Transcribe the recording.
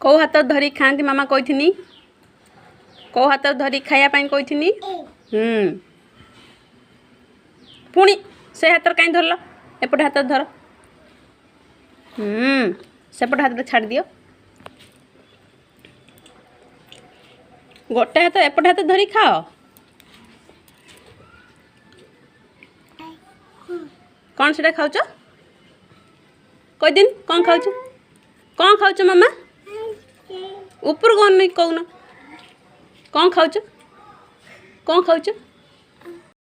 कौ हाथ धरी खाती मामा कही कौ हाथ धरी खायापाई कही पुणी से हाथ कहीं धरल एपटे हाथ धर सेपटे हाथ छाड़ दियो गोटे हाथ एपटे हाथ धरी खाओ कौन से खाऊच कई दिन कौन खाऊच मामा ऊपर कौन नहीं कौन कौन खाऊच